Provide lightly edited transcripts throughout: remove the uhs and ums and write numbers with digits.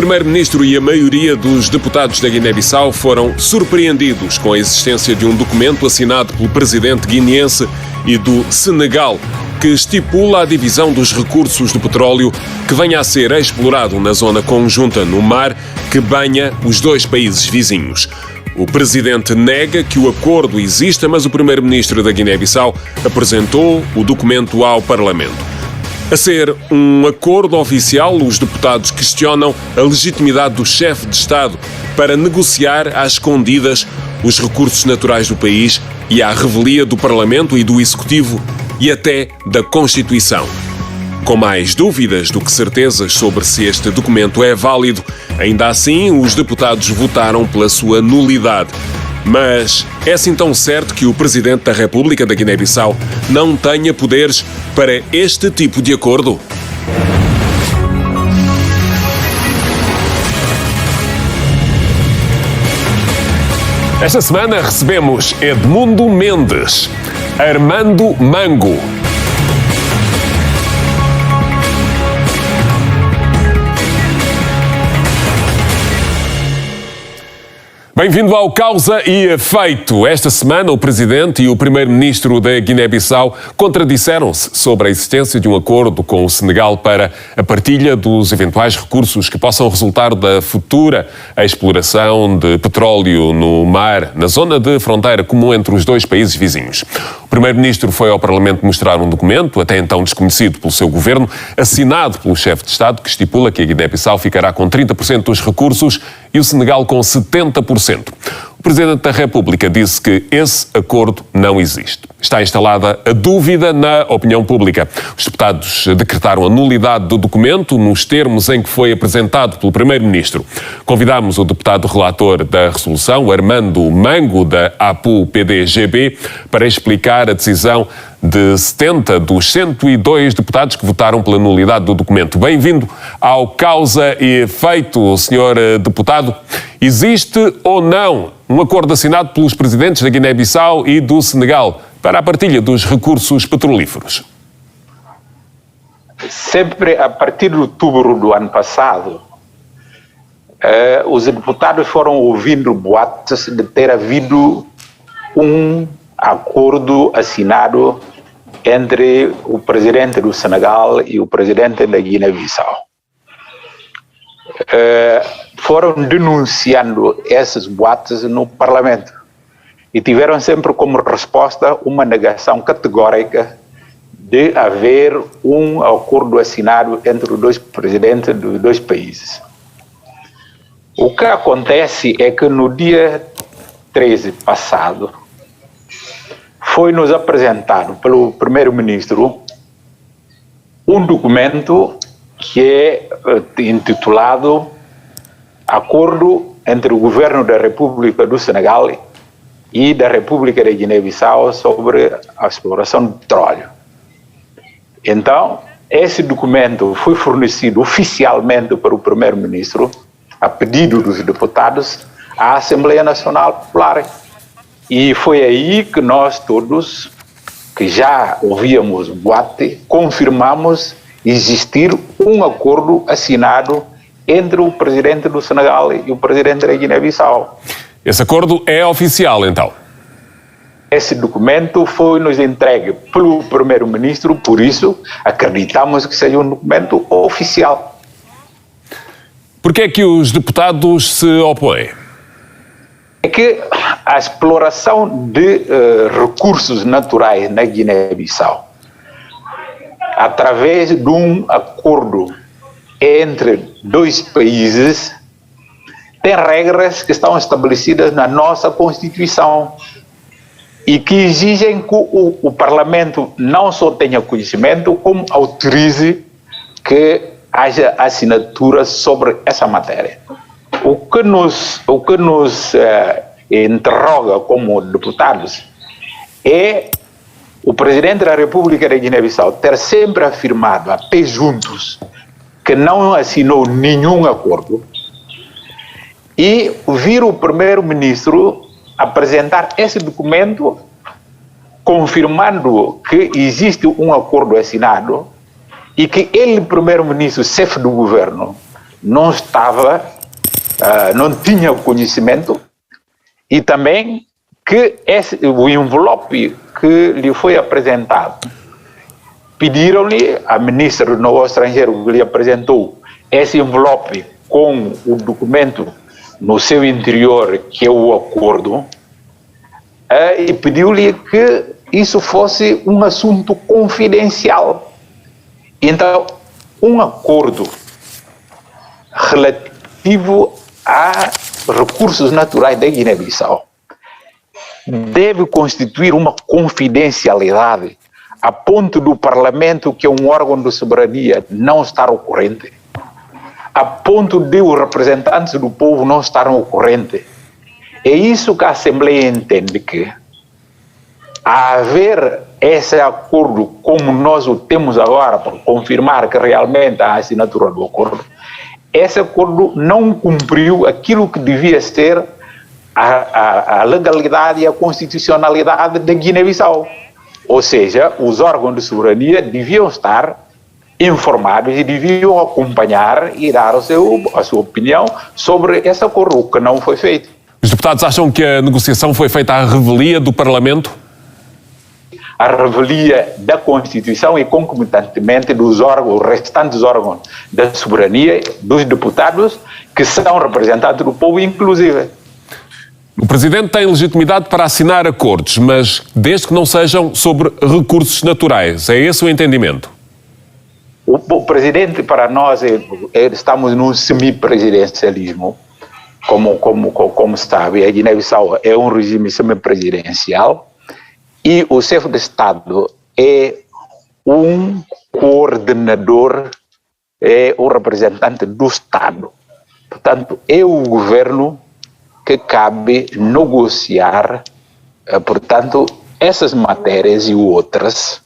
primeiro-ministro e a maioria dos deputados da Guiné-Bissau foram surpreendidos com a existência de um documento assinado pelo presidente guineense e do Senegal, que estipula a divisão dos recursos de petróleo que venha a ser explorado na zona conjunta no mar que banha os dois países vizinhos. O presidente nega que o acordo exista, mas o primeiro-ministro da Guiné-Bissau apresentou o documento ao Parlamento. A ser um acordo oficial, os deputados questionam a legitimidade do chefe de Estado para negociar às escondidas os recursos naturais do país e à revelia do Parlamento e do Executivo e até da Constituição. Com mais dúvidas do que certezas sobre se este documento é válido, ainda assim os deputados votaram pela sua nulidade. Mas é assim tão certo que o Presidente da República da Guiné-Bissau não tenha poderes para este tipo de acordo? Esta semana recebemos Edmundo Mendes, Armando Mango, bem-vindo ao Causa e Efeito. Esta semana, o Presidente e o Primeiro-Ministro da Guiné-Bissau contradisseram-se sobre a existência de um acordo com o Senegal para a partilha dos eventuais recursos que possam resultar da futura exploração de petróleo no mar, na zona de fronteira comum entre os dois países vizinhos. O Primeiro-Ministro foi ao Parlamento mostrar um documento, até então desconhecido pelo seu governo, assinado pelo chefe de Estado, que estipula que a Guiné-Bissau ficará com 30% dos recursos e o Senegal com 70%. O Presidente da República disse que esse acordo não existe. Está instalada a dúvida na opinião pública. Os deputados decretaram a nulidade do documento nos termos em que foi apresentado pelo Primeiro-Ministro. Convidámos o deputado relator da resolução, Armando Mango, da APU-PDGB, para explicar a decisão de 70 dos 102 deputados que votaram pela nulidade do documento. Bem-vindo ao Causa e Efeito, Sr. Deputado. Existe ou não um acordo assinado pelos presidentes da Guiné-Bissau e do Senegal para a partilha dos recursos petrolíferos? Sempre a partir de outubro do ano passado, os deputados foram ouvindo boatos de ter havido um acordo assinado entre o presidente do Senegal e o presidente da Guiné-Bissau. Foram denunciando esses boatos no Parlamento e tiveram sempre como resposta uma negação categórica de haver um acordo assinado entre os dois presidentes dos dois países. O que acontece é que no dia 13 passado foi-nos apresentado pelo primeiro-ministro um documento que é intitulado Acordo entre o Governo da República do Senegal e da República da Guiné-Bissau sobre a exploração de petróleo. Então, esse documento foi fornecido oficialmente para o primeiro-ministro, a pedido dos deputados, à Assembleia Nacional Popular. E foi aí que nós todos, que já ouvíamos o boate, confirmamos existir um acordo assinado entre o presidente do Senegal e o presidente da Guiné-Bissau. Esse acordo é oficial, então? Esse documento foi-nos entregue pelo primeiro-ministro, por isso acreditamos que seja um documento oficial. Por que é que os deputados se opõem? É que a exploração de recursos naturais na Guiné-Bissau, através de um acordo entre dois países, tem regras que estão estabelecidas na nossa Constituição e que exigem que o Parlamento não só tenha conhecimento, como autorize que haja assinatura sobre essa matéria. O que nos interroga como deputados é o Presidente da República da Guiné-Bissau ter sempre afirmado a pé juntos que não assinou nenhum acordo e vir o primeiro-ministro apresentar esse documento confirmando que existe um acordo assinado e que ele, primeiro-ministro, chefe do governo, não estava, não tinha conhecimento, e também que o envelope que lhe foi apresentado, pediram-lhe, a ministra do Negócio Estrangeiro que lhe apresentou esse envelope com o documento no seu interior, que é o acordo, e pediu-lhe que isso fosse um assunto confidencial. Então, um acordo relativo a recursos naturais da Guiné-Bissau deve constituir uma confidencialidade a ponto do Parlamento, que é um órgão de soberania, não estar ao corrente, a ponto de os representantes do povo não estarem ao corrente. É isso que a Assembleia entende, que a haver esse acordo como nós o temos agora, para confirmar que realmente há a assinatura do acordo, esse acordo não cumpriu aquilo que devia ser a legalidade e a constitucionalidade da Guiné-Bissau. Ou seja, os órgãos de soberania deviam estar informados e deviam acompanhar e dar a sua opinião sobre esse acordo, o que não foi feito. Os deputados acham que a negociação foi feita à revelia do Parlamento? A revelia da Constituição e concomitantemente dos órgãos, restantes órgãos da soberania, dos deputados, que são representantes do povo, inclusive. O Presidente tem legitimidade para assinar acordos, mas desde que não sejam sobre recursos naturais. É esse o entendimento? O Presidente, para nós, estamos num semipresidencialismo. Como sabe, a Guiné-Bissau é um regime semipresidencial e o chefe de Estado é um coordenador, é o representante do Estado. Portanto, é o governo que cabe negociar, portanto, essas matérias e outras,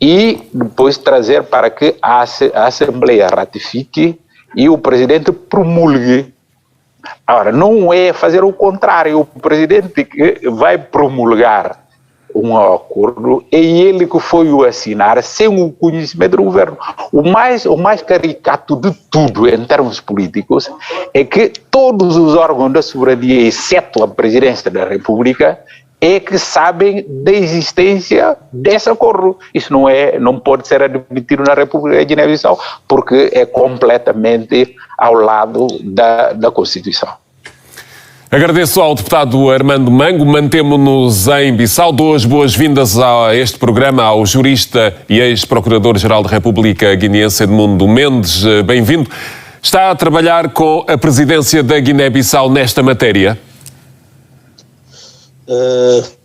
e depois trazer para que a Assembleia ratifique e o Presidente promulgue. Agora, não é fazer o contrário. O Presidente que vai promulgar um acordo é ele que foi o assinar sem o conhecimento do governo. O mais caricato de tudo em termos políticos é que todos os órgãos da soberania, exceto a Presidência da República, é que sabem da existência desse acordo. Isso não pode ser admitido na República da Guiné-Bissau, porque é completamente ao lado da Constituição. Agradeço ao deputado Armando Mango. Mantemo-nos em Bissau. Dou as boas-vindas a este programa ao jurista e ex-procurador-geral da República Guineense, Edmundo Mendes. Bem-vindo. Está a trabalhar com a presidência da Guiné-Bissau nesta matéria?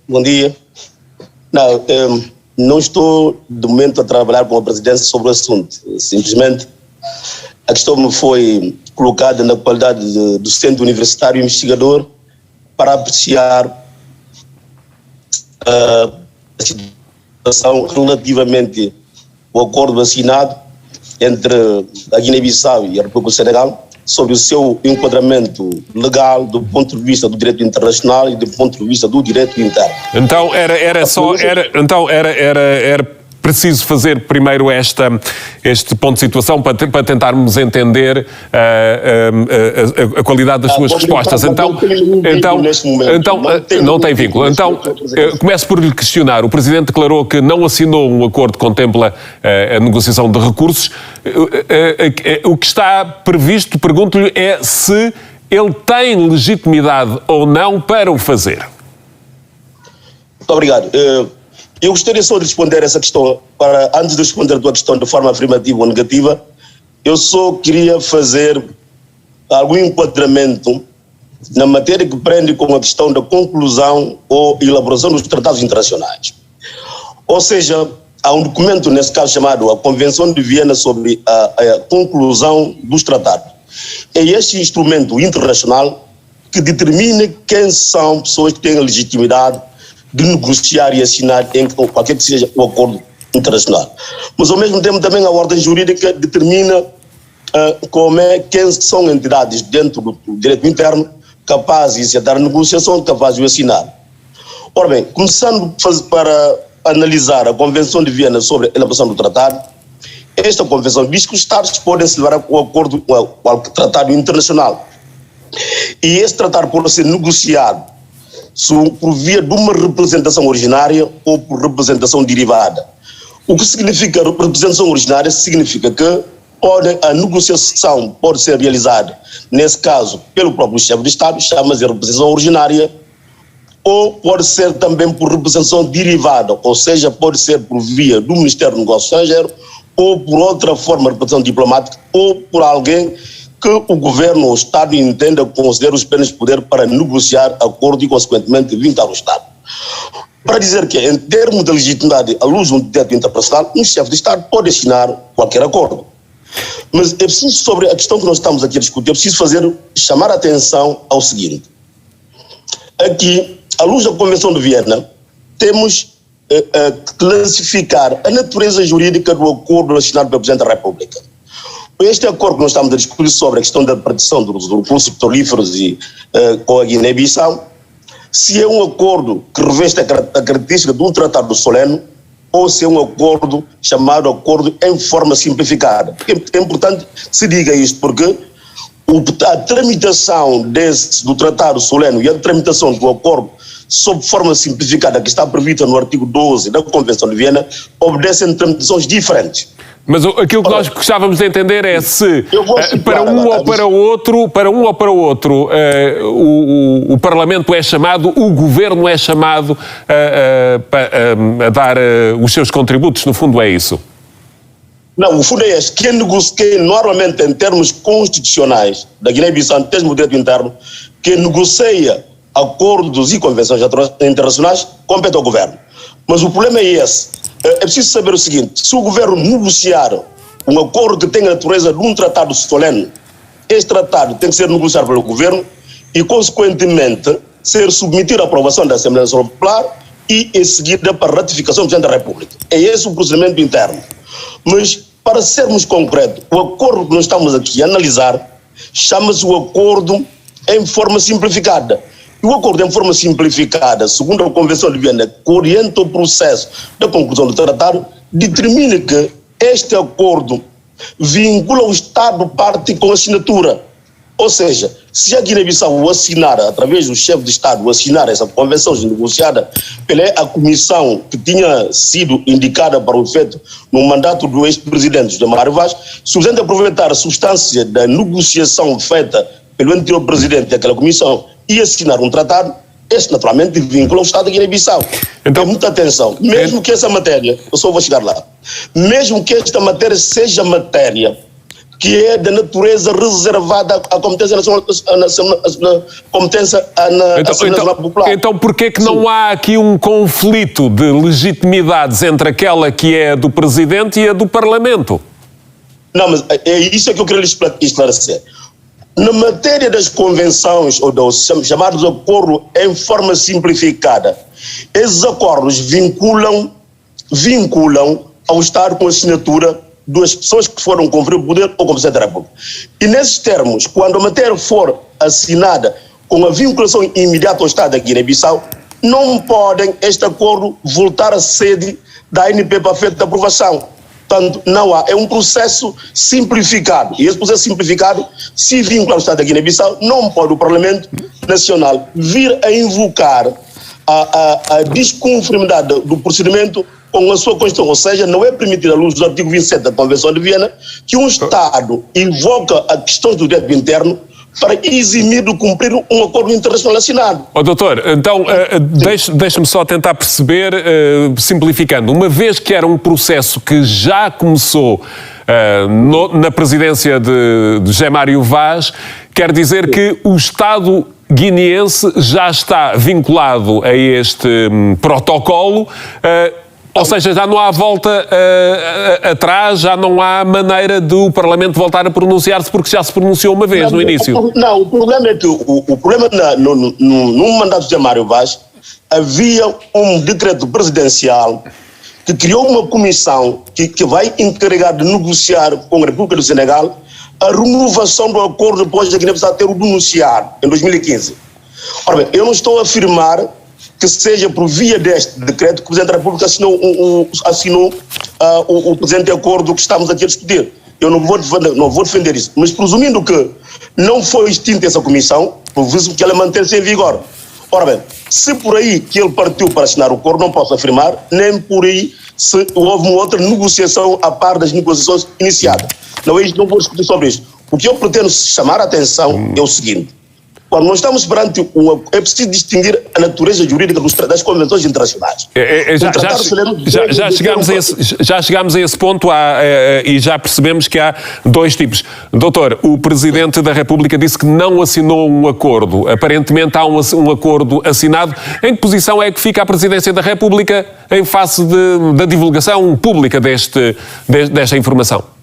Bom dia. Não estou, de momento, a trabalhar com a presidência sobre o assunto. Simplesmente, a questão me foi colocada na qualidade de docente universitário e investigador para apreciar a situação relativamente ao acordo assinado entre a Guiné-Bissau e a República do Senegal sobre o seu enquadramento legal do ponto de vista do direito internacional e do ponto de vista do direito interno. Então era preciso fazer primeiro este ponto de situação para tentarmos entender a qualidade das suas respostas. Então não tem vínculo. Então, começo por lhe questionar. O Presidente declarou que não assinou um acordo que contempla a negociação de recursos. O que está previsto, pergunto-lhe, é se ele tem legitimidade ou não para o fazer. Muito obrigado. Eu gostaria só de responder essa questão, antes de responder a tua questão de forma afirmativa ou negativa, eu só queria fazer algum enquadramento na matéria que prende com a questão da conclusão ou elaboração dos tratados internacionais. Ou seja, há um documento, nesse caso chamado a Convenção de Viena sobre a conclusão dos tratados. É este instrumento internacional que determina quem são pessoas que têm a legitimidade de negociar e assinar em qualquer que seja o acordo internacional. Mas, ao mesmo tempo, também a ordem jurídica determina quem são entidades dentro do direito interno capazes de dar negociação, capazes de assinar. Ora bem, começando para analisar a Convenção de Viena sobre a elaboração do tratado, esta convenção diz que os Estados podem celebrar um acordo com o tratado internacional. E esse tratado pode ser negociado por via de uma representação originária ou por representação derivada. O que significa representação originária? Significa que a negociação pode ser realizada, nesse caso, pelo próprio chefe de Estado, chama-se representação originária, ou pode ser também por representação derivada, ou seja, pode ser por via do Ministério do Negócio Estrangeiro, ou por outra forma de representação diplomática, ou por alguém que o governo ou o Estado entenda considera os plenos poderes para negociar acordo e, consequentemente, vincular o Estado. Para dizer que, em termos de legitimidade, à luz de um direito internacional, um chefe de Estado pode assinar qualquer acordo. Mas é preciso, sobre a questão que nós estamos aqui a discutir, é preciso chamar a atenção ao seguinte. Aqui, à luz da Convenção de Viena, temos que classificar a natureza jurídica do acordo assinado pelo Presidente da República. Este acordo que nós estamos a discutir sobre a questão da partição dos recursos petrolíferos com a Guiné-Bissau, se é um acordo que reveste a característica de um tratado solene ou se é um acordo chamado acordo em forma simplificada. É importante que se diga isto, porque a tramitação do tratado solene e a tramitação do acordo sob forma simplificada que está prevista no artigo 12 da Convenção de Viena obedecem tramitações diferentes. Mas aquilo que nós gostávamos de entender é se para um ou para o outro o Parlamento é chamado, o Governo é chamado a dar os seus contributos, no fundo é isso? Não, o fundo é este. Quem negocia normalmente em termos constitucionais da Guiné-Bissau, em termos do direito interno, quem negocia acordos e convenções internacionais compete ao Governo. Mas o problema é esse. É preciso saber o seguinte: se o governo negociar um acordo que tenha a natureza de um tratado solene, este tratado tem que ser negociado pelo governo e, consequentemente, ser submetido à aprovação da Assembleia Nacional Popular e, em seguida, para ratificação do Presidente da República. É esse o procedimento interno. Mas, para sermos concretos, o acordo que nós estamos aqui a analisar chama-se o acordo em forma simplificada. O acordo em forma simplificada, segundo a Convenção de Viena, que orienta o processo da conclusão do tratado, determina que este acordo vincula o Estado parte com assinatura. Ou seja, se a Guiné-Bissau assinar, através do chefe de Estado, assinar essa convenção negociada pela comissão que tinha sido indicada para o efeito no mandato do ex-presidente José Mário Vaz, se o presidente aproveitar a substância da negociação feita pelo anterior presidente daquela comissão e assinar um tratado, este naturalmente vincula o Estado da Guiné-Bissau. Então, muita atenção, mesmo que essa matéria, eu só vou chegar lá, mesmo que esta matéria seja matéria que é de natureza reservada à competência nacional, nacional popular. Então porquê que não há aqui um conflito de legitimidades entre aquela que é do Presidente e a do Parlamento? Não, mas é isso que eu queria esclarecer. Na matéria das convenções, ou dos chamados acordos em forma simplificada, esses acordos vinculam ao Estado com a assinatura das pessoas que foram conferir o poder ou como Presidente da República. E nesses termos, quando a matéria for assinada com a vinculação imediata ao Estado da Guiné-Bissau, não podem este acordo voltar à sede da ANP para efeito de aprovação. Portanto, não há, é um processo simplificado. E esse processo simplificado, se vincular ao Estado da Guiné-Bissau, não pode o Parlamento Nacional vir a invocar a desconformidade do procedimento com a sua Constituição. Ou seja, não é permitido, à luz do artigo 27 da Convenção de Viena, que um Estado invoca a questões do direito interno para eximir de cumprir um acordo internacional assinado. Doutor, então deixe-me só tentar perceber, simplificando, uma vez que era um processo que já começou na presidência de José Mário Vaz, quer dizer que o Estado guineense já está vinculado a este protocolo, ou seja, já não há volta atrás, já não há maneira do Parlamento voltar a pronunciar-se, porque já se pronunciou uma vez no início. Não, o problema é que o problema no mandato de José Mário Vaz havia um decreto presidencial que criou uma comissão que vai encarregar de negociar com a República do Senegal a renovação do acordo depois da Guiné-Bissau ter o denunciado em 2015. Ora bem, eu não estou a afirmar que seja por via deste decreto que o Presidente da República assinou o presente acordo que estamos aqui a discutir. Eu não vou defender isso, mas presumindo que não foi extinta essa comissão, previsto que ela mantém-se em vigor. Ora bem, se por aí que ele partiu para assinar o acordo, não posso afirmar, nem por aí se houve uma outra negociação a par das negociações iniciadas. Não vou discutir sobre isso. O que eu pretendo chamar a atenção é o seguinte: quando nós estamos perante é preciso distinguir a natureza jurídica das convenções internacionais. Já chegámos a esse ponto e já percebemos que há dois tipos. Doutor, o Presidente da República disse que não assinou um acordo. Aparentemente há um acordo assinado. Em que posição é que fica a Presidência da República em face da divulgação pública desta informação?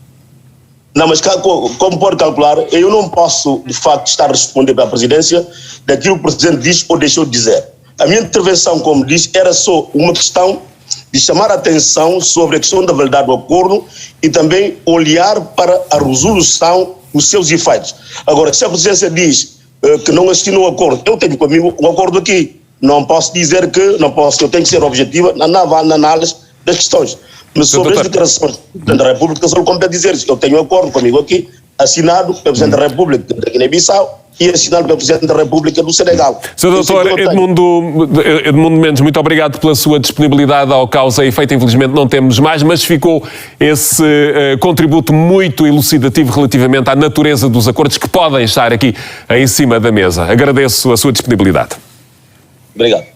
Não, mas como pode calcular, eu não posso, de facto, estar a responder para a presidência daquilo que o Presidente diz ou deixou de dizer. A minha intervenção, como disse, era só uma questão de chamar a atenção sobre a questão da validade do acordo e também olhar para a resolução dos seus efeitos. Agora, se a presidência diz que não assinou o acordo, eu tenho comigo um acordo aqui. Não posso dizer que, eu tenho que ser objetiva na análise das questões. Mas sobre as declarações do Presidente da República, só lhe compete dizer que eu tenho um acordo comigo aqui, assinado pelo Presidente da República da Guiné-Bissau e assinado pelo Presidente da República do Senegal. Sr. Doutor Edmundo Mendes, muito obrigado pela sua disponibilidade ao Causa e Efeito. Infelizmente não temos mais, mas ficou esse contributo muito elucidativo relativamente à natureza dos acordos que podem estar aqui em cima da mesa. Agradeço a sua disponibilidade. Obrigado.